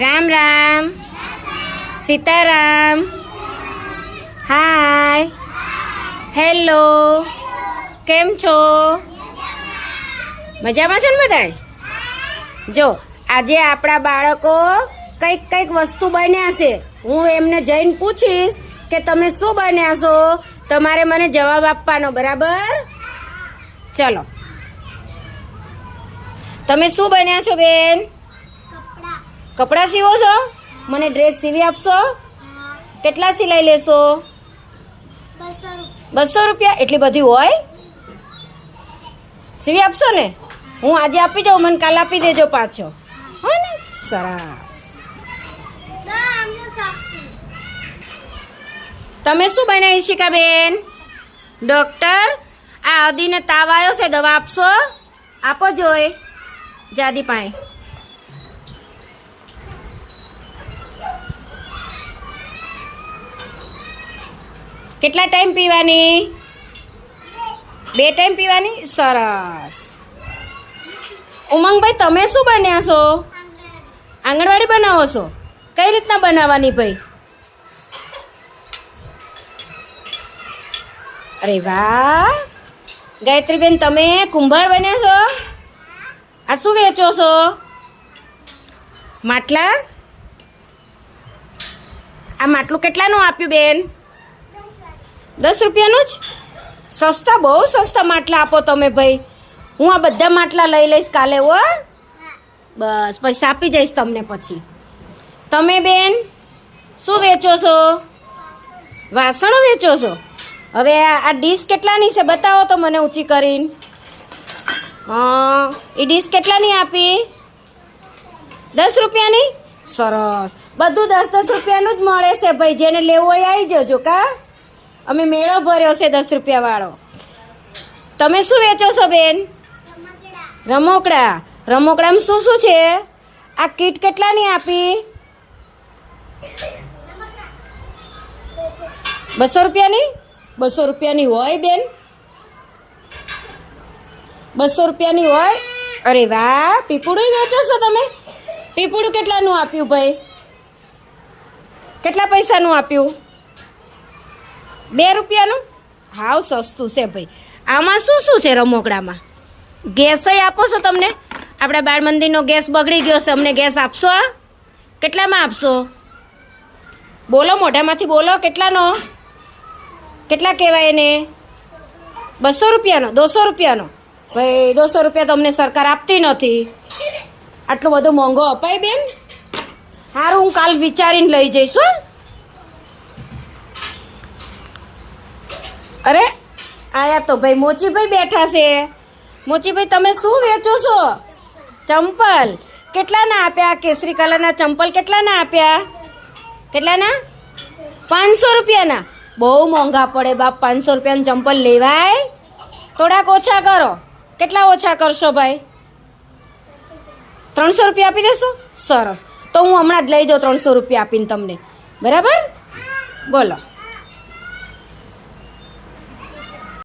રામ રામ. સીતારામ. હાય. Hello. કેમ છો? મજામાં છે ને બધાય? જો આજે આપણા બાળકો કંઈક વસ્તુ બન્યા છે. હું એમને જઈને પૂછીશ કે તમે શું બન્યા છો, તમારે મને જવાબ આપવાનો. બરાબર? ચલો, તમે શું બન્યા છો બેન? કપડાં સીવો છો? મને ડ્રેસ સીવી આપશો? કેટલા સિલાઈ લેશો? 200 રૂપિયા? એટલી બધી હોય? સીવી આપશો ને? હું આજે આપી જાઉં, મને કાલ આપી દેજો પાછો. હોય ને? સરસ. તમે શું બન્યા ઈશિકાબેન? ડૉક્ટર. આ અદીને તાવ આવ્યો છે, દવા આપશો? આપો જોઈ જાદી પાસે. કેટલા ટાઈમ પીવાની? 2 ટાઈમ પીવાની? સરસ. ઉમંગભાઈ, તમે શું બન્યા છો? આંગણવાડી બનાવો છો? કઈ રીતના બનાવવાની ભાઈ? અરે વાહ. ગાયત્રીબેન, તમે કુંભાર બન્યા છો? આ શું વેચો છો? માટલા? આ માટલું કેટલાનું આપ્યું બેન? 10 રૂપિયાનું જ? સસ્તા, બહુ સસ્તા માટલા આપો તમે ભાઈ. હું આ બધા માટલા લઈ લઈશ કાલે. હો બસ, પછી આપી જઈશ તમને પછી. તમે બેન શું વેચો છો? વાસણો વેચો છો? હવે આ ડીશ કેટલાની છે બતાવો તો મને ઊંચી કરીને. એ ડીશ કેટલાની આપી? 10 રૂપિયાની? સરસ. બધું 10 રૂપિયાનું જ મળે છે ભાઈ. જેને લેવું હોય આવી જજો. કા અમે મેળો ભર્યો છે 10 રૂપિયાવાળો. તમે શું વેચો છો બેન? રમોકડા. રમોકડામાં શું શું છે? આ કીટ કેટલાની આપી? 200 રૂપિયાની? 200 રૂપિયાની હોય બેન? 200 રૂપિયાની હોય? અરે વાહ. પીપુડું વેચો છો તમે? પીપુડું કેટલાનું આપ્યું ભાઈ? કેટલા પૈસાનું આપ્યું? 2 રૂપિયાનું? હાવ સસ્તું છે ભાઈ. આમાં શું શું છે રમોકડામાં? ગેસય આપો છો તમને? આપણા બાળ મંદિરનો ગેસ બગડી ગયો છે, અમને ગેસ આપશો? કેટલામાં આપશો? બોલો, મોઢામાંથી બોલો. કેટલાનો? કેટલા કહેવાય એને? 200 રૂપિયાનો? 200 રૂપિયાનો? ભાઈ 200 રૂપિયા તમને સરકાર આપતી નથી. આટલો બધો મોંઘો અપાય બેન? સારું, હું કાલ વિચારીને લઈ જઈશ. હો. અરે આયા તો ભાઈ મોચીભાઈ બેઠા છે. મોચીભાઈ, તમે શું વેચો છો? ચંપલ. કેટલાના આપ્યા? કેસરી કલરના ચંપલ કેટલાના આપ્યા? કેટલાના? 500 રૂપિયાના? બહુ મોંઘા પડે બાપ. 500 રૂપિયાનું ચંપલ લેવાય? થોડાક ઓછા કરો. કેટલા ઓછા કરશો ભાઈ? 300 રૂપિયા આપી દેશો? સરસ. તો હું હમણાં જ લઈ જાઉં 300 રૂપિયા આપીને તમને. બરાબર? બોલો.